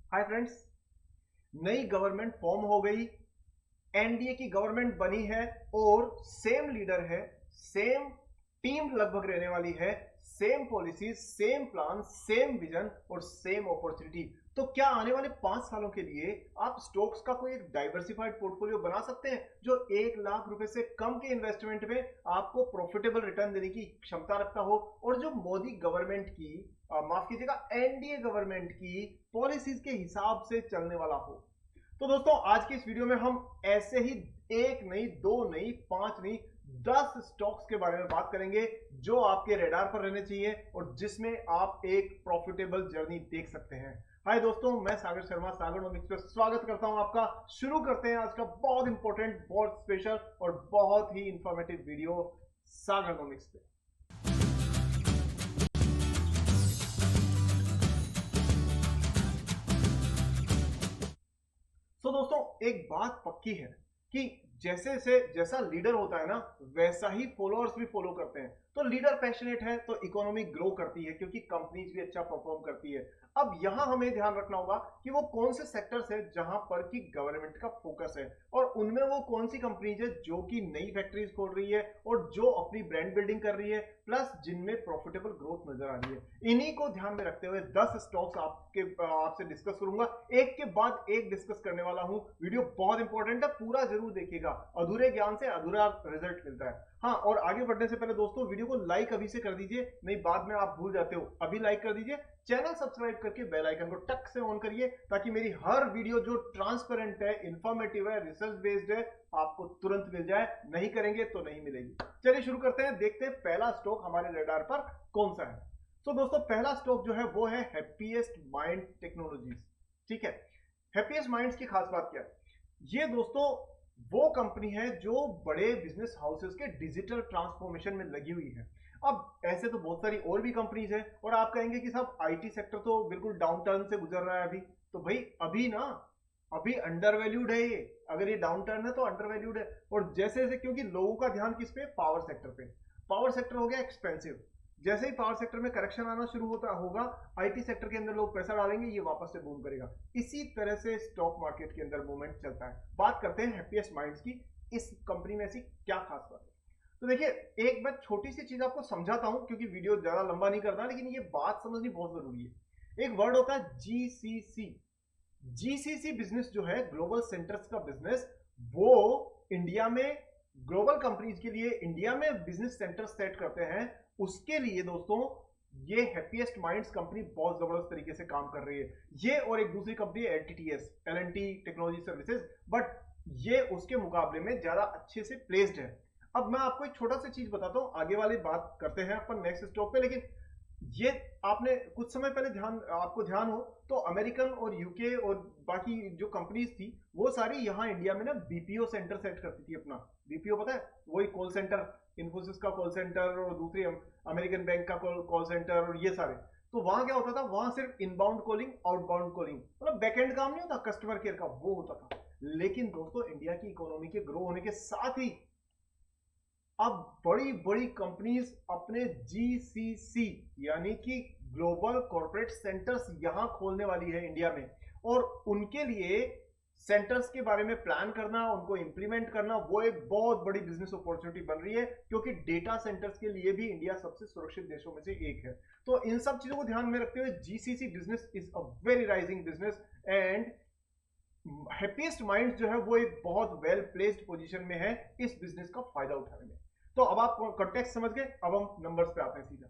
Hi friends, नई government form हो गई। एनडीए की गवर्नमेंट बनी है और सेम लीडर है, सेम टीम लगभग रहने वाली है, same policy, same plan, same vision और सेम अपॉर्चुनिटी। तो क्या आने वाले 5 सालों के लिए आप स्टॉक्स का कोई एक डाइवर्सिफाइड पोर्टफोलियो बना सकते हैं जो 1 लाख रुपए से कम के इन्वेस्टमेंट में आपको प्रॉफिटेबल रिटर्न देने की क्षमता रखता हो और जो मोदी गवर्नमेंट की माफ कीजिएगा एनडीए गवर्नमेंट की पॉलिसीज के हिसाब से चलने वाला हो। तो दोस्तों, आज की इस वीडियो में हम ऐसे ही एक नहीं, दो नहीं, पांच नहीं, 10 स्टॉक्स के बारे में बात करेंगे जो आपके रेडार पर रहने चाहिए और जिसमें आप एक प्रॉफिटेबल जर्नी देख सकते हैं। हाय दोस्तों, मैं सागर शर्मा सागरनोमिक्स पे स्वागत करता हूं आपका। शुरू करते हैं आज का बहुत इंपॉर्टेंट, बहुत स्पेशल और बहुत ही इंफॉर्मेटिव वीडियो सागरनोमिक्स पे। तो दोस्तों, एक बात पक्की है कि जैसा लीडर होता है ना, वैसा ही फॉलोअर्स भी फॉलो करते हैं। तो लीडर पैशनेट है तो इकोनॉमी ग्रो करती है क्योंकि कंपनीज भी अच्छा परफॉर्म करती है। अब यहां हमें ध्यान रखना होगा कि वो कौन से सेक्टर्स है जहां पर की गवर्नमेंट का फोकस है और उनमें वो कौन सी कंपनीज है जो कि नई फैक्ट्रीज खोल रही है और जो अपनी ब्रांड बिल्डिंग कर रही है, प्लस जिनमें प्रॉफिटेबल ग्रोथ नजर आ रही है। इन्हीं को ध्यान में रखते हुए 10 स्टॉक्स आपसे डिस्कस करूंगा, एक के बाद एक डिस्कस करने वाला हूं। वीडियो बहुत इंपॉर्टेंट है, पूरा जरूर देखिएगा। अधूरे ज्ञान से अधूरा रिजल्ट मिलता है। हाँ, और आगे बढ़ने से पहले दोस्तों, वीडियो को लाइक अभी से कर दीजिए, नहीं बाद में आप भूल जाते हो। अभी लाइक कर दीजिए, चैनल सब्सक्राइब करके बेल आइकन को टक से ऑन करिए ताकि मेरी हर वीडियो जो ट्रांसपेरेंट है, इंफॉर्मेटिव है, रिसर्च बेस्ड है, आपको तुरंत मिल जाए। नहीं करेंगे तो नहीं मिलेगी। चलिए शुरू करते हैं, देखते हैं पहला स्टॉक हमारे रडार पर कौन सा है। तो दोस्तों, पहला स्टॉक जो है वो है हैप्पीएस्ट माइंड टेक्नोलॉजीज। ठीक है, हैप्पीएस्ट माइंड्स की खास बात क्या है? ये दोस्तों वो कंपनी है जो बड़े बिजनेस हाउसेस के डिजिटल ट्रांसफॉर्मेशन में लगी हुई है। अब ऐसे तो बहुत सारी और भी कंपनीज है और आप कहेंगे कि साहब आईटी सेक्टर तो बिल्कुल डाउन टर्न से गुजर रहा है अभी। तो भाई अभी ना, अभी अंडर वैल्यूड है ये। अगर ये डाउन टर्न है तो अंडर वैल्यूड है। और जैसे जैसे, क्योंकि लोगों का ध्यान किस पे? पावर सेक्टर पे। पावर सेक्टर हो गया एक्सपेंसिव। जैसे ही पावर सेक्टर में करेक्शन आना शुरू होता होगा, आईटी सेक्टर के अंदर लोग पैसा डालेंगे, ये वापस से बूम करेगा। इसी तरह से स्टॉक मार्केट के अंदर मूवमेंट चलता है। बात करते हैं हैप्पीएस्ट माइंड्स की। इस कंपनी में ऐसी क्या खास बात है? तो देखिए, एक बात छोटी सी चीज आपको समझाता हूं क्योंकि वीडियो ज्यादा लंबा नहीं करना, लेकिन ये बात समझनी बहुत जरूरी है। एक वर्ड होता है जीसीसी। जीसीसी बिजनेस जो है, ग्लोबल सेंटर्स का बिजनेस, वो इंडिया में ग्लोबल कंपनीज के लिए इंडिया में बिजनेस सेंटर सेट करते हैं। उसके लिए दोस्तों ये हैप्पीएस्ट माइंड्स कंपनी बहुत जबरदस्त तरीके से काम कर रही है। ये और एक दूसरी कंपनी है LTTS, L and T technology services, but ये उसके मुकाबले में ज्यादा अच्छे से प्लेस्ड है। अब मैं आपको एक छोटा सा चीज बताता हूं, आगे वाली बात करते हैं अपन नेक्स्ट स्टॉक पे। लेकिन ये आपने कुछ समय पहले आपको ध्यान हो तो अमेरिकन और यूके और बाकी जो कंपनीज थी वो सारी यहाँ इंडिया में ना बीपीओ सेंटर सेट करती थी अपना। बीपीओ पता है? वही कॉल सेंटर, इन्फोसिस का कॉल सेंटर और दूसरी अमेरिकन बैंक का कॉल सेंटर और ये सारे। तो वहां क्या होता था? वहां सिर्फ इनबाउंड कॉलिंग, आउटबाउंड कॉलिंग, मतलब बैकएंड काम नहीं होता कस्टमर केयर का, वो होता था। लेकिन दोस्तों, इंडिया की इकोनॉमी के ग्रो होने के साथ ही अब बड़ी बड़ी कंपनीज अपने जीसीसी यानी कि ग्लोबल कॉर्पोरेट सेंटर्स यहां खोलने वाली है इंडिया में। और उनके लिए सेंटर्स के बारे में प्लान करना, उनको इंप्लीमेंट करना, वो एक बहुत बड़ी बिजनेस अपॉर्चुनिटी बन रही है क्योंकि डेटा सेंटर्स के लिए भी इंडिया सबसे सुरक्षित देशों में से एक है। तो इन सब चीजों को ध्यान में रखते हुए GCC business is a very rising business and happiest mind जो है वो एक बहुत वेल प्लेस्ड पोजीशन में है इस बिजनेस का फायदा उठाने में। तो अब आप कॉन्टेक्स्ट समझ गए, अब हम नंबर्स पे आते हैं सीधा।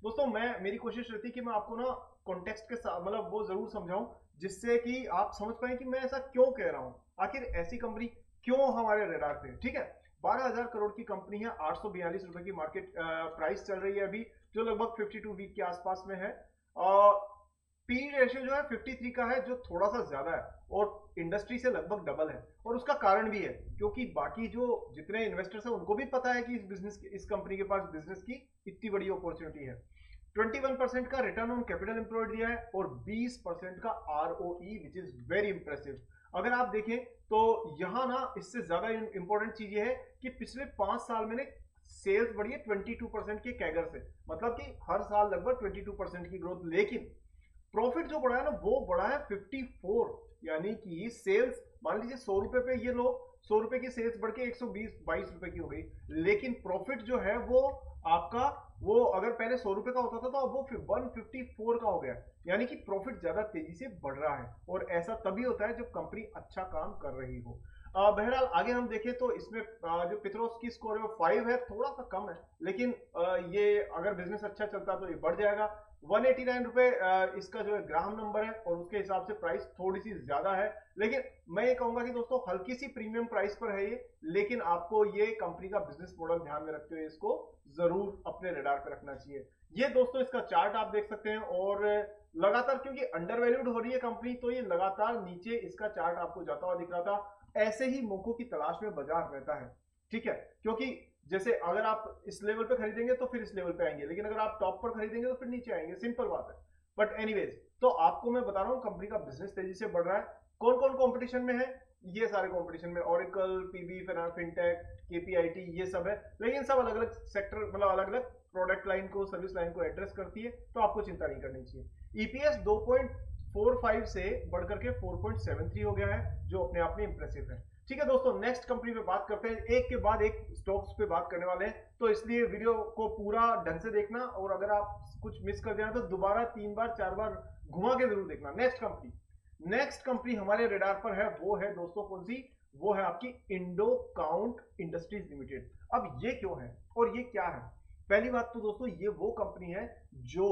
दोस्तों, मेरी कोशिश रहती है कि मैं आपको ना कॉन्टेक्स्ट के साथ, मतलब वो जरूर समझाऊं जिससे कि आप समझ पाए कि मैं ऐसा क्यों कह रहा हूं, आखिर ऐसी कंपनी क्यों हमारे रेडार पे। ठीक है, 12,000 करोड़ की कंपनी है, 842 रुपए की मार्केट प्राइस चल रही है अभी, जो लगभग 52 वीक के आसपास में है। पी रेशियो जो है 53 का है, जो थोड़ा सा ज्यादा है और इंडस्ट्री से लगभग डबल है। और उसका कारण भी है क्योंकि बाकी जो जितने इन्वेस्टर्स हैं उनको भी पता है कि इस कंपनी के पास बिजनेस की इतनी बड़ी अपॉर्चुनिटी है। 21% का रिटर्न ऑन कैपिटल एम्प्लॉयड दिया है और 20% का ROE, which is very impressive. अगर आप देखें तो यहां ना इससे ज्यादा इंपॉर्टेंट चीज ये है कि पिछले 5 साल में सेल्स बढ़ी है 22% के कैगर से, मतलब कि हर साल लगभग 22% की ग्रोथ। लेकिन प्रॉफिट जो बढ़ा है ना वो बढ़ा है 54, यानी कि सेल्स मान लीजिए 100 रुपए पे ये लोग 100 रुपए की सेल्स बढ़ के 122 रुपए की हो गई, लेकिन प्रॉफिट जो है वो आपका वो अगर पहले 100 रुपए का होता था तो अब वो 154 का हो गया, यानी कि प्रॉफिट ज्यादा तेजी से बढ़ रहा है। और ऐसा तभी होता है जब कंपनी अच्छा काम कर रही हो। बहरहाल आगे हम देखें तो इसमें जो पित्रोस की स्कोर है वो 5 है, थोड़ा सा कम है, लेकिन ये अगर बिजनेस अच्छा चलता तो ये बढ़ जाएगा। 189 रुपए इसका जो है ग्राहम नंबर है और उसके हिसाब से प्राइस थोड़ी सी ज्यादा है, लेकिन मैं ये कहूंगा कि दोस्तों हल्की सी प्रीमियम प्राइस पर है ये, लेकिन आपको ये कंपनी का बिजनेस मॉडल ध्यान में रखते हुए इसको जरूर अपने रडार पे रखना चाहिए। ये दोस्तों इसका चार्ट आप देख सकते हैं, और लगातार क्योंकि अंडर वैल्यूड हो रही है कंपनी तो ये लगातार नीचे इसका चार्ट आपको जाता हुआ दिख रहा था। ऐसे ही मौकों की तलाश में बाजार रहता है, ठीक है, क्योंकि जैसे अगर आप इस लेवल पे खरीदेंगे तो फिर इस लेवल पे आएंगे, लेकिन अगर आप टॉप पर खरीदेंगे तो फिर नीचे आएंगे, सिंपल बात है। बट एनीवेज, तो आपको मैं बता रहा हूं कंपनी का बिजनेस तेजी से बढ़ रहा है। कौन कौन कंपटीशन में है? ये सारे कंपटीशन में ओरेकल, पीबी, फिनटेक, केपीआईटी, ये सब है, लेकिन सब अलग अलग सेक्टर मतलब अलग अलग प्रोडक्ट लाइन को, सर्विस लाइन को एड्रेस करती है, तो आपको चिंता नहीं करनी चाहिए। ईपीएस 2.45 से बढ़कर के 4.73 हो गया है, जो अपने आप में इंप्रेसिव है। ठीक है दोस्तों, नेक्स्ट कंपनी पे बात करते हैं, एक के बाद एक स्टॉक्स पे बात करने वाले हैं, तो इसलिए वीडियो को पूरा ढंग से देखना, और अगर आप कुछ मिस कर जाए तो दोबारा 3 बार 4 बार घुमा के जरूर देखना। नेक्स्ट कंपनी हमारे रेडार पर है, वो है दोस्तों कौन सी? वो है आपकी इंडो काउंट इंडस्ट्रीज लिमिटेड। अब ये क्यों है और ये क्या है? पहली बात तो दोस्तों ये वो कंपनी है जो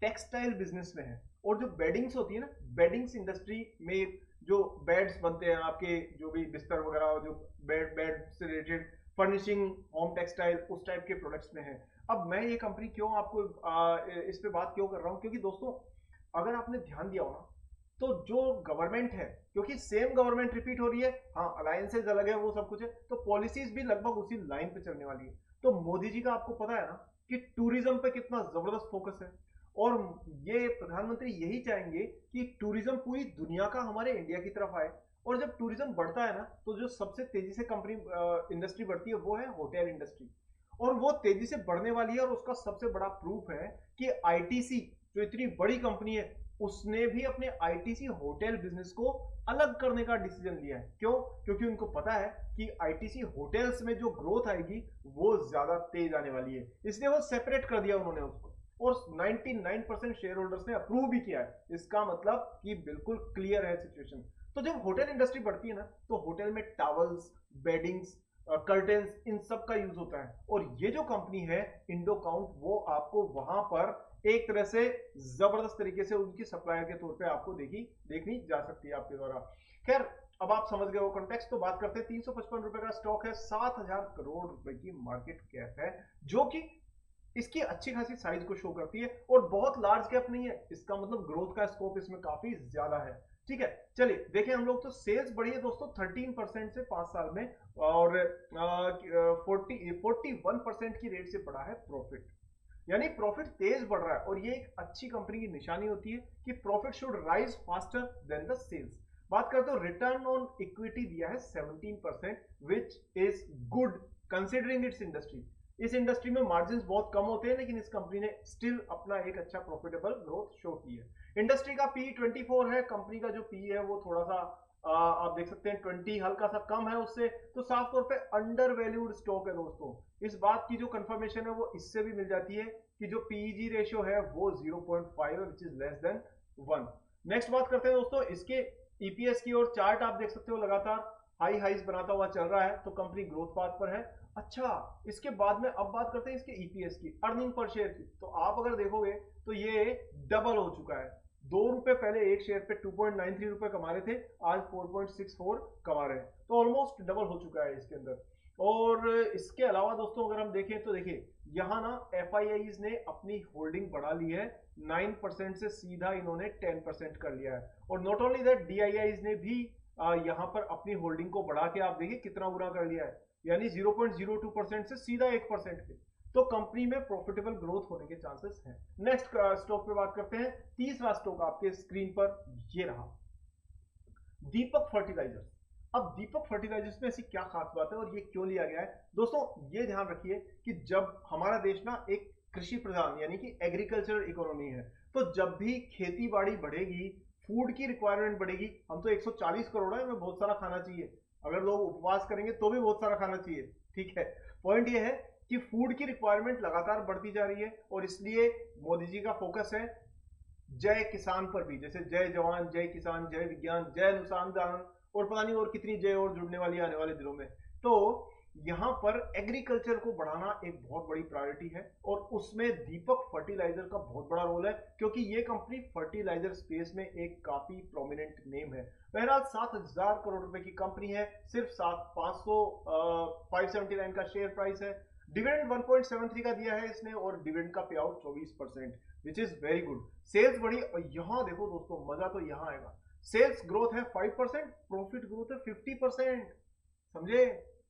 टेक्सटाइल बिजनेस में है, और जो बेडिंग्स होती है ना, बेडिंग्स इंडस्ट्री में जो बेड्स बनते हैं, आपके जो भी बिस्तर वगैरह, जो बेड से रिलेटेड फर्निशिंग, होम टेक्सटाइल, उस टाइप के प्रोडक्ट्स में है। अब मैं ये कंपनी क्यों आपको इस पे बात क्यों कर रहा हूँ, क्योंकि दोस्तों अगर आपने ध्यान दिया हो ना, तो जो गवर्नमेंट है, क्योंकि सेम गवर्नमेंट रिपीट हो रही है, हाँ अलायंसेज अलग है, वो सब कुछ है, तो पॉलिसीज भी लगभग उसी लाइन पे चलने वाली है। तो मोदी जी का आपको पता है ना कि टूरिज्म पे कितना जबरदस्त फोकस है, और ये प्रधानमंत्री यही चाहेंगे कि टूरिज्म पूरी दुनिया का हमारे इंडिया की तरफ आए। और जब टूरिज्म बढ़ता है ना, तो जो सबसे तेजी से कंपनी इंडस्ट्री बढ़ती है वो है होटल इंडस्ट्री, और वो तेजी से बढ़ने वाली है। और उसका सबसे बड़ा प्रूफ है कि आईटीसी जो इतनी बड़ी कंपनी है, उसने भी अपने आईटीसी होटल बिजनेस को अलग करने का डिसीजन लिया है। क्यों? क्योंकि उनको पता है कि आईटीसी होटल्स में जो ग्रोथ आएगी वो ज्यादा तेज आने वाली है, इसलिए वो सेपरेट कर दिया उन्होंने उसको, और 99% शेयर होल्डर्स ने अप्रूव भी किया है। इसका मतलब कि बिल्कुल क्लियर है सिचुएशन। तो जब होटल इंडस्ट्री बढ़ती है ना, तो होटल में टॉवल्स, बेडिंग्स, कर्टेन्स, इन सब का यूज होता है, और ये जो कंपनी है इंडो काउंट, वो आपको वहां पर एक तरह से जबरदस्त तरीके से उनकी सप्लायर के तौर पे आपको देखनी जा सकती है आपके द्वारा। खैर, अब आप समझ गए वो कॉन्टेक्स्ट, तो बात करते हैं। 355 रुपए का स्टॉक है, 7,000 करोड़ रुपए की मार्केट कैप है, जो कि इसकी अच्छी खासी साइज को शो करती है, और बहुत लार्ज कैप नहीं है, इसका मतलब ग्रोथ का स्कोप इसमें काफी ज्यादा है। ठीक है, चलिए देखें हम लोग, तो सेल्स बढ़ी है दोस्तों 13% से 5 साल में, और 41% की रेट से बढ़ा है प्रॉफिट, यानी प्रॉफिट तेज बढ़ रहा है। और ये एक अच्छी कंपनी की निशानी होती है कि profit should rise faster than the sales. बात करते हो रिटर्न ऑन इक्विटी दिया है 17%, which is good considering it's industry. इस इंडस्ट्री में मार्जिन बहुत कम होते हैं, लेकिन इस कंपनी ने स्टिल अपना एक अच्छा प्रॉफिटेबल ग्रोथ शो की है। इंडस्ट्री का पी 24 है, कंपनी का जो पी है वो थोड़ा सा आप देख सकते हैं 20 हल्का सा कम है उससे, तो साफ तौर पे अंडर वैल्यूड स्टॉक है दोस्तों। इस बात की जो कंफर्मेशन है वो इससे भी मिल जाती है कि जो पीईजी रेशियो है वो 0.5 है, which is less than 1। Next बात करते हैं दोस्तों इसके ईपीएस की, और चार्ट आप देख सकते हो लगातार हाईज बनाता हुआ चल रहा है, तो कंपनी ग्रोथ पाथ पर है। अच्छा, इसके बाद में अब बात करते हैं इसके ईपीएस की, अर्निंग पर शेयर की, तो आप अगर देखोगे तो ये डबल हो चुका है। 2 रुपए पहले एक शेयर पे 2.93 रुपए कमा रहे थे, आज 4.64 कमा रहे हैं, तो ऑलमोस्ट डबल हो चुका है इसके अंदर। और इसके अलावा दोस्तों अगर हम देखें तो देखिए यहां ना एफआईआईज ने अपनी होल्डिंग बढ़ा ली है, 9% से सीधा इन्होंने 10% कर लिया है। और नॉट ओनली दैट, डीआईआईज ने भी यहां पर अपनी होल्डिंग को बढ़ा के आप देखिए कितना बुरा कर लिया है, यानी 0.02% से सीधा 1% पे। तो कंपनी में प्रॉफिटेबल ग्रोथ होने के चांसेस हैं। नेक्स्ट स्टॉक पे बात करते हैं। तीसरा स्टॉक आपके स्क्रीन पर ये रहा, दीपक फर्टिलाइजर्स। अब दीपक फर्टिलाइजर्स में ऐसी क्या खास बात है और ये क्यों लिया गया है? दोस्तों ये ध्यान रखिए कि जब हमारा देश ना एक कृषि प्रधान यानी कि एग्रीकल्चर इकोनॉमी है, तो जब भी खेती बाड़ी बढ़ेगी, फूड की रिक्वायरमेंट बढ़ेगी, हम तो 140 करोड़ है, हमें बहुत सारा खाना चाहिए, अगर लोग उपवास करेंगे तो भी बहुत सारा खाना चाहिए, ठीक है। पॉइंट ये है कि फूड की रिक्वायरमेंट लगातार बढ़ती जा रही है और इसलिए मोदी जी का फोकस है जय किसान पर भी, जैसे जय जवान जय किसान जय विज्ञान जय अनुसंधान और पता नहीं और कितनी जय और जुड़ने वाली आने वाले दिनों में। तो यहां पर एग्रीकल्चर को बढ़ाना एक बहुत बड़ी प्रायोरिटी है और उसमें दीपक फर्टिलाइजर का बहुत बड़ा रोल है, क्योंकि ये कंपनी फर्टिलाइजर स्पेस में एक काफी प्रोमिनेंट नेम है। बहरहाल 7,000 करोड़ रुपए की कंपनी है, सिर्फ 579 का शेयर प्राइस है, डिविडेंड 1.73 का दिया है इसने और डिविडेंड का pay out 24%, which is very good. Sales बढ़ी और यहां देखो दोस्तों, मजा तो यहां आएगा, सेल्स ग्रोथ है 5%, प्रॉफिट ग्रोथ है 50%। समझे,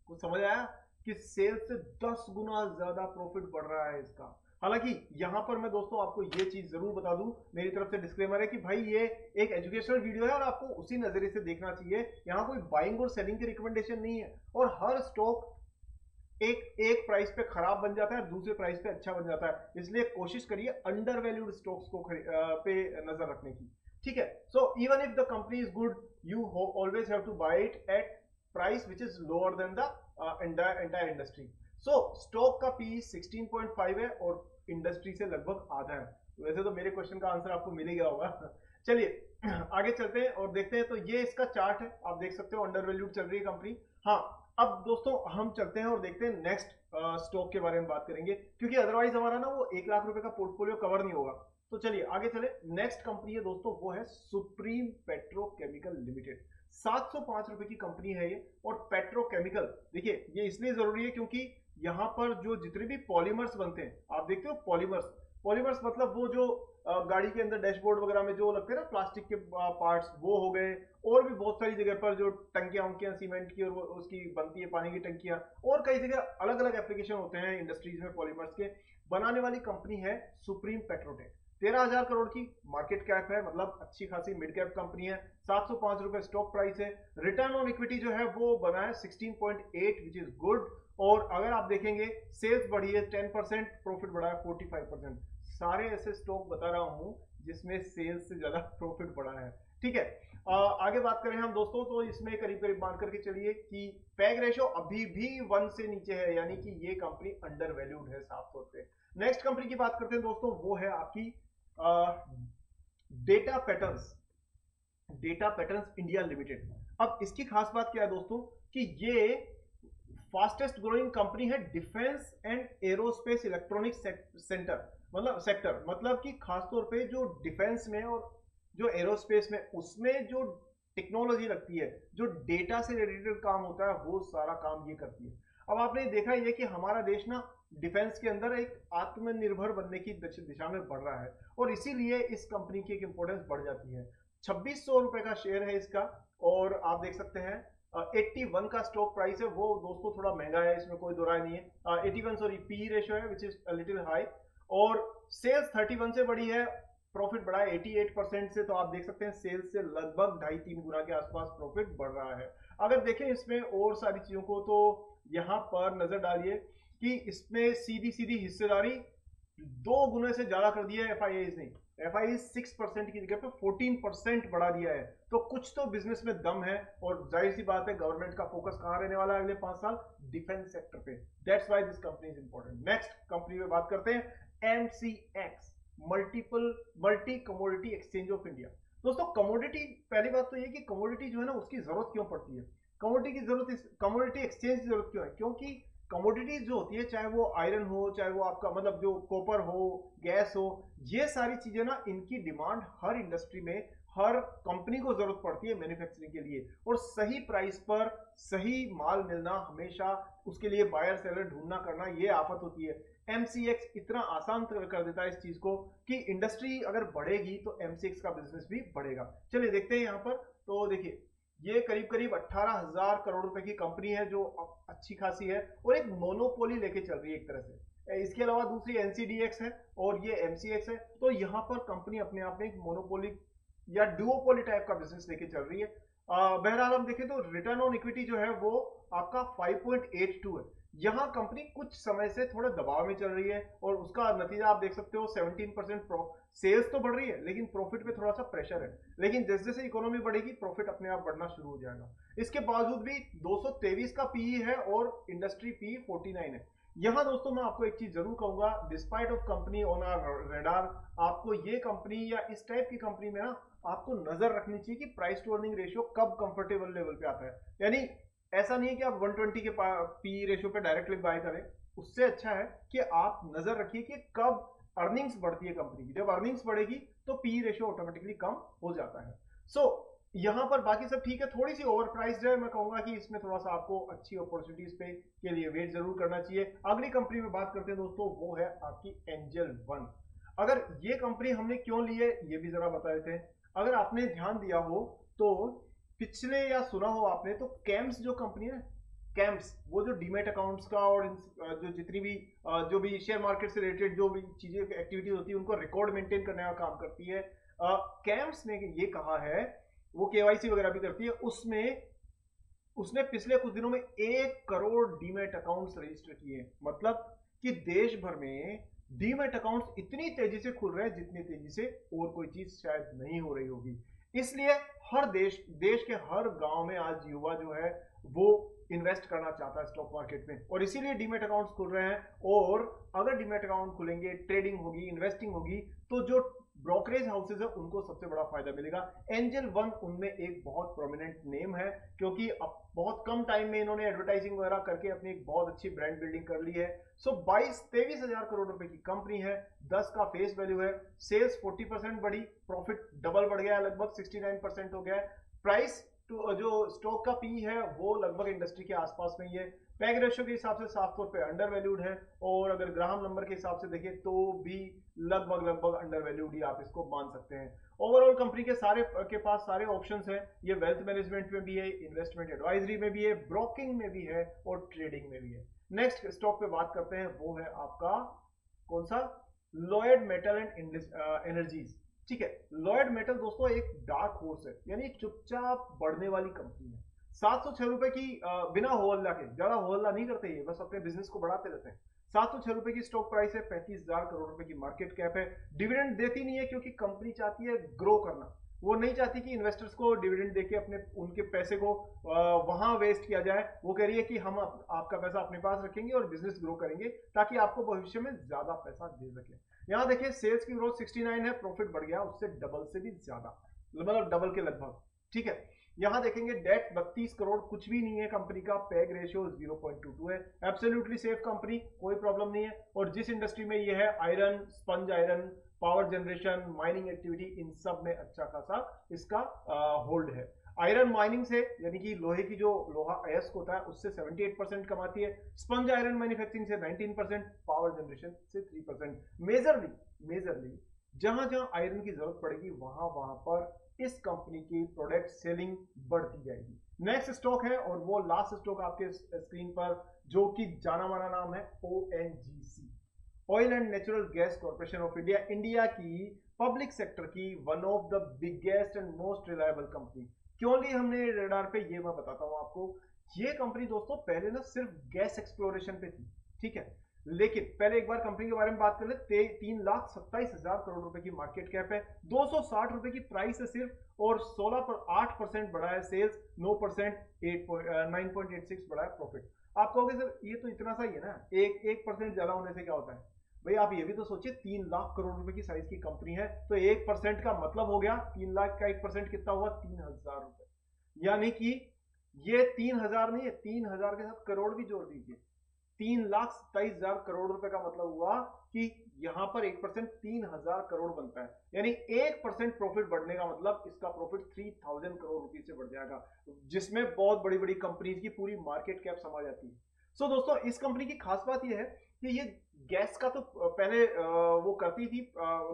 कुछ समझ आया कि सेल्स से 10 गुना ज्यादा प्रॉफिट बढ़ रहा है इसका। हालांकि यहां पर मैं दोस्तों आपको ये चीज जरूर बता दूं, मेरी तरफ से डिस्क्लेमर है कि भाई ये एक एजुकेशनल वीडियो है और आपको उसी नजरिए से देखना चाहिए, यहां कोई बाइंग और सेलिंग की रिकमेंडेशन नहीं है। और हर स्टॉक एक प्राइस पे खराब बन जाता है, दूसरे प्राइस पे अच्छा बन जाता है, इसलिए कोशिश करिए अंडर वैल्यूड स्टॉक्स को पे नजर रखने की, ठीक है। So even if the company is good, you always have to buy it at price which is lower than the entire industry. So stock का पी 16.5 है और इंडस्ट्री से लगभग आधा है। वैसे तो मेरे क्वेश्चन का आंसर आपको मिल ही गया होगा। चलिए आगे चलते हैं और देखते हैं। तो ये इसका चार्ट है, आप देख सकते हो अंडर वैल्यूड चल रही है कंपनी। हाँ, अब दोस्तों हम चलते हैं और देखते हैं नेक्स्ट स्टॉक के बारे में बात करेंगे, क्योंकि अदरवाइज हमारा ना वो 1 लाख रुपए का पोर्टफोलियो कवर नहीं होगा। तो चलिए आगे चले। नेक्स्ट कंपनी है दोस्तों, वो है सुप्रीम पेट्रोकेमिकल लिमिटेड। 705 रुपए की कंपनी है ये। और पेट्रोकेमिकल देखिए ये इसलिए जरूरी है क्योंकि यहां पर जो जितने भी पॉलीमर्स बनते हैं, आप देखते हो पॉलीमर्स, पॉलीमर्स मतलब वो जो गाड़ी के अंदर डैशबोर्ड वगैरह में जो लगते हैं ना प्लास्टिक के पार्ट्स, वो हो गए, और भी बहुत सारी जगह पर जो टंकियां उनकियां सीमेंट की और उसकी बनती है, पानी की टंकियां, और कई जगह अलग अलग एप्लीकेशन होते हैं इंडस्ट्रीज में पॉलीमर्स के, बनाने वाली कंपनी है सुप्रीम पेट्रोटेक। 13,000 करोड़ की मार्केट कैप है, मतलब अच्छी खासी मिड कैप कंपनी है। 705 रुपए स्टॉक प्राइस है। रिटर्न ऑन इक्विटी जो है वो बना है 16.8 विच इज गुड। और अगर आप देखेंगे सेल्स बढ़ी है 10%, प्रॉफिट बढ़ा है 45%। सारे ऐसे स्टॉक बता रहा हूं जिसमें सेल्स से ज्यादा प्रॉफिट बढ़ा है, ठीक है। आगे बात करें हम दोस्तों, तो इसमें करीब करीब मान करके चलिए कि पैग रेशो अभी भी 1 से नीचे है, यानी कि ये कंपनी अंडर वैल्यूड है साफ तौर पे। नेक्स्ट कंपनी की बात करते हैं दोस्तों, वो है आपकी data patterns, data patterns India limited. अब इसकी खास बात क्या है दोस्तों कि ये फास्टेस्ट ग्रोइंग कंपनी है defence and aerospace electronics sector, मतलब कि खासतौर पे जो डिफेंस में और जो एरोस्पेस में, उसमें जो टेक्नोलॉजी लगती है, जो डेटा से रिलेटेड काम होता है, वो सारा काम ये करती है। अब आपने देखा ये कि हमारा देश ना डिफेंस के अंदर एक आत्मनिर्भर बनने की दिशा में बढ़ रहा है और इसीलिए इस कंपनी की एक इंपॉर्टेंस बढ़ जाती है। 2600 रुपए का शेयर है इसका और आप देख सकते हैं 81 का स्टॉक प्राइस है। वो दोस्तों थोड़ा महंगा है, इसमें कोई दो राय नहीं है। 81 सॉरी पी रेशियो है विच इज लिटिल हाई। और सेल्स 31 से बढ़ी है, प्रॉफिट बढ़ा है 88% से। तो आप देख सकते हैं सेल्स से लगभग 2.5-3 गुना के आसपास प्रॉफिट बढ़ रहा है। अगर देखें इसमें और सारी चीजों को, तो यहां पर नजर डालिए कि इसमें सीधी सीधी हिस्सेदारी 2 गुने से ज्यादा कर दिया है एफआईआईज ने। एफआईआईज 6% की जगह पे 14% बढ़ा दिया है। तो कुछ तो बिजनेस में दम है और जाहिर सी बात है गवर्नमेंट का फोकस कहां रहने वाला है अगले 5 साल, डिफेंस सेक्टर पे। That's why this company is important. Next company में बात करते हैं MCX, multi commodity exchange of India. दोस्तों कमोडिटी, पहली बात तो ये कि कमोडिटी जो है ना उसकी जरूरत क्यों पड़ती है, कमोडिटी की जरूरत, कमोडिटी एक्सचेंज की जरूरत क्यों है? क्योंकि कमोडिटीज जो होती है, चाहे वो आयरन हो, चाहे वो आपका मतलब जो कॉपर हो, गैस हो, ये सारी चीजें ना, इनकी डिमांड हर इंडस्ट्री में, हर कंपनी को जरूरत पड़ती है मैन्युफैक्चरिंग के लिए। और सही प्राइस पर सही माल मिलना, हमेशा उसके लिए बायर सेलर ढूंढना करना, ये आफत होती है। एमसीएक्स इतना आसान कर देता है इस चीज को कि इंडस्ट्री अगर बढ़ेगी तो एमसीएक्स का बिजनेस भी बढ़ेगा। चलिए देखते हैं यहां पर। तो देखिए ये करीब करीब 18,000 करोड़ रुपए की कंपनी है जो अच्छी खासी है और एक मोनोपोली लेके चल रही है एक तरह से। इसके अलावा दूसरी एनसीडीएक्स है और ये एमसीएक्स है। तो यहाँ पर कंपनी अपने आप में एक मोनोपोली या डुओपोली टाइप का बिजनेस लेके चल रही है। बहरहाल हम देखें तो रिटर्न ऑन इक्विटी जो है वो आपका 5.82 है। यहाँ कंपनी कुछ समय से थोड़ा दबाव में चल रही है और उसका नतीजा आप देख सकते हो 17% सेल्स तो बढ़ रही है लेकिन प्रॉफिट पे थोड़ा सा प्रेशर है। लेकिन जैसे जैसे इकोनॉमी बढ़ेगी प्रॉफिट अपने आप बढ़ना शुरू हो जाएगा। इसके बावजूद भी 223 का पीई है और इंडस्ट्री पीई 49 है। यहाँ दोस्तों मैं आपको एक चीज जरूर कहूंगा, despite of company on our radar, आपको ये कंपनी या इस टाइप की कंपनी में ना आपको नजर रखनी चाहिए कि प्राइस टू अर्निंग रेशियो कब कंफर्टेबल लेवल पे आता है। यानी ऐसा नहीं है कि आप 120 के पी रेशियो पे डायरेक्टली बाय करें, उससे अच्छा है कि आप नजर रखिए कि कब अर्निंग्स बढ़ती है कंपनी की। जब अर्निंग्स बढ़ेगी तो पी रेशियो ऑटोमेटिकली कम हो जाता है। सो यहाँ पर बाकी सब ठीक है, थोड़ी सी ओवर प्राइस्ड है। मैं कहूंगा कि इसमें थोड़ा सा आपको अच्छी अपॉर्चुनिटीज पे के लिए वेट जरूर करना चाहिए। अगली कंपनी में बात करते हैं दोस्तों, वो है आपकी एंजल वन। अगर ये कंपनी हमने क्यों ली है ये भी जरा बता देते हैं। अगर आपने ध्यान दिया हो तो पिछले या सुना हो आपने तो कैम्स जो कंपनी है, कैम्स वो जो डीमेट अकाउंट्स का और जो जितनी भी जो भी शेयर मार्केट से रिलेटेड जो भी चीजें एक्टिविटीज होती है उनको रिकॉर्ड मेंटेन करने का काम करती है। कैम्स ने ये कहा है, वो केवाईसी वगैरह भी करती है, उसमें उसने पिछले कुछ दिनों में 1 करोड़ डीमेट अकाउंट्स रजिस्टर किए। मतलब कि देश भर में डीमेट अकाउंट्स इतनी तेजी से खुल रहे हैं जितनी तेजी से और कोई चीज शायद नहीं हो रही होगी। इसलिए हर देश के हर गांव में आज युवा जो है वो इन्वेस्ट करना चाहता है स्टॉक मार्केट में, और इसीलिए डीमेट अकाउंट्स खुल रहे हैं। और अगर डीमेट अकाउंट खुलेंगे, ट्रेडिंग होगी, इन्वेस्टिंग होगी, तो जो ब्रोकरेज हाउसेज है उनको सबसे बड़ा फायदा मिलेगा। एंजल वन उनमें एक बहुत प्रोमिनेंट नेम है, क्योंकि अब बहुत कम टाइम में इन्होंने एडवर्टाइजिंग वगैरह करके अपनी एक बहुत अच्छी ब्रांड बिल्डिंग कर ली है। सो 22-23 हजार करोड़ रुपए की कंपनी है, 10 का फेस वैल्यू है, सेल्स 40% बढ़ी, प्रॉफिट डबल बढ़ गया, लगभग 69% हो गया है। प्राइस जो स्टॉक का पी है वो लगभग इंडस्ट्री के आसपास में ही है। पैग रेशियो के हिसाब से साफ तौर पे अंडर वैल्यूड है, और अगर ग्राहम नंबर के हिसाब से देखें तो भी लगभग अंडर वैल्यूड ही आप इसको मान सकते हैं। ओवरऑल कंपनी के पास सारे ऑप्शंस हैं। ये वेल्थ मैनेजमेंट में भी है, इन्वेस्टमेंट एडवाइजरी में भी है, ब्रोकिंग में भी है और ट्रेडिंग में भी है। नेक्स्ट स्टॉक पे बात करते हैं, वो है आपका कौन सा, लॉयड मेटल एंड एनर्जीज। ठीक है, लॉयड मेटल दोस्तों एक डार्क हॉर्स है, यानी चुपचाप बढ़ने वाली कंपनी है। 706 रुपए की बिना हो हल्ला के, ज्यादा हो हल्ला नहीं करते ये, बस अपने बिजनेस को बढ़ाते रहते हैं। 706 रुपए की स्टॉक प्राइस है, 35,000 करोड़ रुपए की मार्केट कैप है। डिविडेंड देती नहीं है क्योंकि कंपनी चाहती है ग्रो करना, वो नहीं चाहती कि इन्वेस्टर्स को डिविडेंड देके अपने उनके पैसे को वहां वेस्ट किया जाए। वो कह रही है कि हम आपका पैसा अपने पास रखेंगे और बिजनेस ग्रो करेंगे ताकि आपको भविष्य में ज्यादा पैसा दे सके। यहाँ देखिए सेल्स की ग्रोथ 69 है, प्रॉफिट बढ़ गया उससे डबल से भी ज्यादा, मतलब डबल के लगभग। ठीक है, यहां देखेंगे डेट 32 करोड़ कुछ भी नहीं है कंपनी का, पैग रेशियो 0.22 है, एब्सोल्युटली सेफ कंपनी, कोई प्रॉब्लम नहीं है। और जिस इंडस्ट्री में ये है, iron, sponge iron, power generation, mining activity, इन सब में अच्छा खासा इसका होल्ड है। आयरन माइनिंग से, यानी कि लोहे की जो लोहा अयस्क होता है उससे 78% कमाती है, स्पंज आयरन मैन्युफैक्चरिंग से 19%, पावर जनरेशन से 3%। मेजरली जहां जहां आयरन की जरूरत पड़ेगी वहां वहां पर इस कंपनी की प्रोडक्ट सेलिंग बढ़ती जाएगी। नेक्स्ट स्टॉक है, और वो लास्ट स्टॉक आपके स्क्रीन पर, जो कि जाना माना नाम है ONGC, oil and natural gas corporation of India, India की पब्लिक सेक्टर की one of the biggest and most reliable company. क्यों ली हमने रेडार पे, ये मैं बताता हूं आपको। ये कंपनी दोस्तों पहले ना सिर्फ गैस एक्सप्लोरेशन पे थी, ठीक है, लेकिन पहले एक बार कंपनी के बारे में बात कर ले। 3,27,000 करोड़ रुपए की मार्केट कैप है, 260 रुपए की प्राइस है सिर्फ, और 8% बढ़ा है सेल्स, 9% 9.86 बढ़ा है प्रॉफिट। आप कहोगे सर ये तो इतना सा ही है ना, 1% ज्यादा होने से क्या होता है भाई, आप ये भी तो सोचिए 3 लाख करोड़ रुपए की साइज की कंपनी है, तो 1% का मतलब हो गया 3 लाख का 1% कितना हुआ, 3,000 रुपए। यानी कि ये 3,000 नहीं है, 3,000 के साथ करोड़ भी जोड़ दीजिए, 3,27,000 करोड़ रुपए का मतलब हुआ कि यहां पर 1% 3,000 करोड़ बनता है। यानी 1% प्रॉफिट बढ़ने का मतलब इसका प्रॉफिट 3,000 करोड़ रुपए से बढ़ जाएगा, जिसमें बहुत बड़ी बड़ी कंपनीज की पूरी मार्केट कैप समा जाती है। सो दोस्तों इस कंपनी की खास बात यह है कि ये गैस का तो पहले वो करती थी,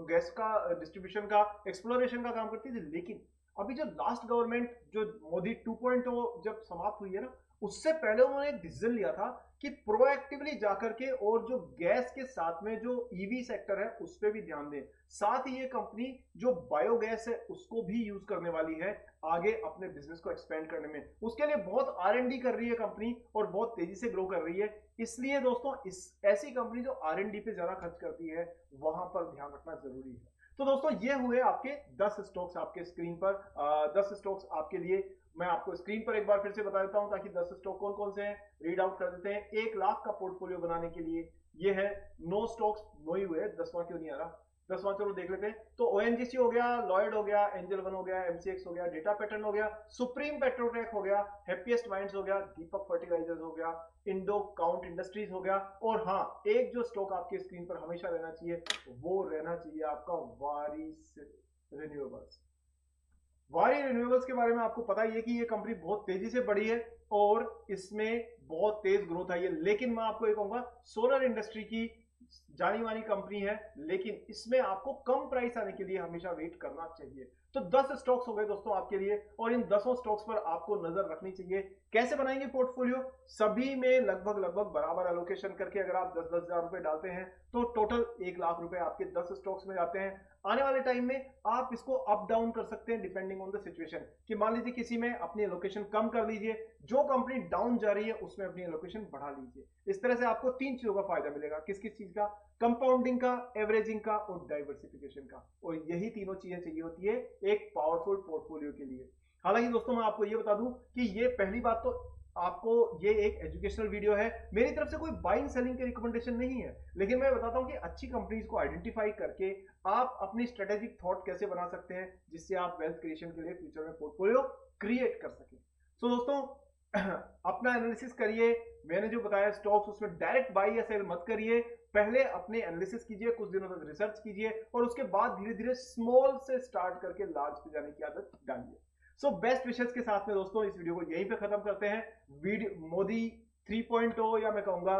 गैस का डिस्ट्रीब्यूशन का, एक्सप्लोरेशन का काम करती थी, लेकिन अभी जो लास्ट गवर्नमेंट जो मोदी 2.0 जब समाप्त हुई है ना, उससे पहले उन्होंने एक डिसीजन लिया था कि प्रोएक्टिवली जाकर के और जो गैस के साथ में जो ईवी सेक्टर है उस पर भी ध्यान दें। साथ ही ये कंपनी जो बायोगैस है उसको भी यूज करने वाली है आगे अपने बिजनेस को एक्सपेंड करने में। उसके लिए बहुत R&D कर रही है कंपनी और बहुत तेजी से ग्रो कर रही है। इसलिए दोस्तों इस ऐसी कंपनी जो R&D पे ज्यादा खर्च करती है वहां पर ध्यान रखना जरूरी है। तो दोस्तों ये हुए आपके 10 स्टॉक्स आपके स्क्रीन पर 10 स्टॉक्स आपके लिए। मैं आपको स्क्रीन पर एक बार फिर से बता देता हूं ताकि 10 स्टॉक कौन कौन से हैं रीड आउट कर देते हैं। 1 लाख का पोर्टफोलियो बनाने के लिए ये है 9 स्टॉक्स, 9 ही हुए, 10वां क्यों नहीं आ रहा, 10वां चलो देख लेते हैं। तो ONGC हो गया, लॉयड हो गया, एंजल वन हो गया, MCX हो गया, डेटा पैटर्न हो गया, सुप्रीम पेट्रोटेक हो गया, हैप्पीएस्ट माइंड्स हो गया, दीपक फर्टिलाइजर्स हो गया, इंडो काउंट इंडस्ट्रीज हो गया, और हाँ एक जो स्टॉक आपके स्क्रीन पर हमेशा रहना चाहिए वो रहना चाहिए आपका वारी रिन्यूएबल्स। वारी रिन्यूएबल्स के बारे में आपको पता ही है कि ये कंपनी बहुत तेजी से बढ़ी है और इसमें बहुत तेज ग्रोथ आई है। लेकिन मैं आपको ये कहूंगा सोलर इंडस्ट्री की जानी मानी कंपनी है, लेकिन इसमें आपको कम प्राइस आने के लिए हमेशा वेट करना चाहिए। तो 10 स्टॉक्स हो गए दोस्तों आपके लिए, और इन 10 स्टॉक्स पर आपको नजर रखनी चाहिए। कैसे बनाएंगे पोर्टफोलियो? सभी में लगभग बराबर एलोकेशन करके अगर आप 10-10 हजार रुपए डालते हैं तो टोटल 1 लाख रुपए आपके 10 स्टॉक्स में जाते हैं। आने वाले टाइम में आप इसको अप डाउन कर सकते हैं डिपेंडिंग ऑन द सिचुएशन, कि मान लीजिए किसी में अपनी एलोकेशन कम कर लीजिए, जो कंपनी डाउन जा रही है उसमें अपनी एलोकेशन बढ़ा लीजिए। इस तरह से आपको 3 चीजों का फायदा मिलेगा। किस किस चीज का? कंपाउंडिंग का, एवरेजिंग का और डाइवर्सिफिकेशन का। और यही तीनों चीजें चाहिए होती है एक पावरफुल पोर्टफोलियो के लिए। हालांकि दोस्तों मैं आपको ये बता दूं कि ये पहली बात तो आपको ये एक एजुकेशनल वीडियो है, मेरी तरफ से कोई बाइंग सेलिंग की रिकमेंडेशन नहीं है, लेकिन मैं बताता हूं कि अच्छी कंपनीज को आइडेंटिफाई करके आप अपनी स्ट्रेटेजिक थॉट कैसे बना सकते हैं जिससे आप वेल्थ क्रिएशन के लिए फ्यूचर में पोर्टफोलियो क्रिएट कर सकें। सो दोस्तों अपना एनालिसिस करिए। मैंने जो बताया स्टॉक्स उसमें डायरेक्ट बाई या सेल मत करिए, पहले अपने एनालिसिस कीजिए, कुछ दिनों तक रिसर्च कीजिए और उसके बाद धीरे धीरे स्मॉल से स्टार्ट करके लार्ज पे जाने की आदत डालिए। सो बेस्ट विशेष के साथ में दोस्तों इस वीडियो को यहीं पे खत्म करते हैं। वीडियो मोदी 3.0 या मैं कहूंगा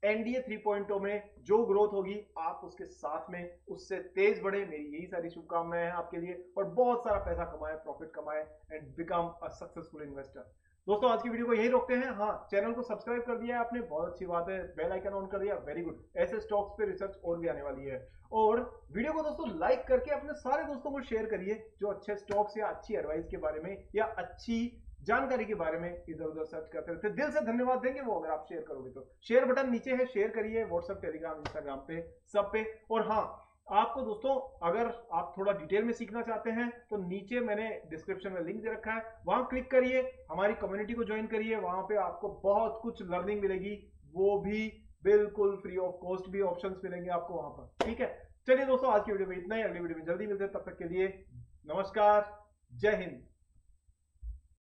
NDA 3.0 में जो ग्रोथ होगी आप उसके साथ में उससे तेज बढ़े, मेरी यही सारी शुभकामनाएं हैं आपके लिए, और बहुत सारा पैसा कमाए, प्रॉफिट कमाए and become a successful investor. दोस्तों आज की वीडियो को यही रोकते हैं। हाँ चैनल को सब्सक्राइब कर दिया है आपने, बहुत अच्छी बात है, बेल आइकन ऑन कर दिया, वेरी गुड। ऐसे स्टॉक्स पे रिसर्च और भी आने वाली है। और वीडियो को दोस्तों लाइक करके अपने सारे दोस्तों को शेयर करिए जो अच्छे स्टॉक्स या अच्छी एडवाइस के बारे में या अच्छी जानकारी के बारे में इधर उधर सर्च करते रहते। दिल से धन्यवाद देंगे वो अगर आप शेयर करोगे तो। शेयर बटन नीचे है, शेयर करिए व्हाट्सएप, टेलीग्राम, इंस्टाग्राम पे, सब पे। और हाँ आपको दोस्तों अगर आप थोड़ा डिटेल में सीखना चाहते हैं तो नीचे मैंने डिस्क्रिप्शन में लिंक दे रखा है, वहां क्लिक करिए, हमारी कम्युनिटी को ज्वाइन करिए। वहां पे आपको बहुत कुछ लर्निंग मिलेगी, वो भी बिल्कुल फ्री ऑफ कॉस्ट भी ऑप्शंस मिलेंगे आपको वहां पर। ठीक है, चलिए दोस्तों आज की वीडियो में इतना ही, अगली वीडियो में जल्दी मिलते हैं, तब तक के लिए नमस्कार, जय हिंद।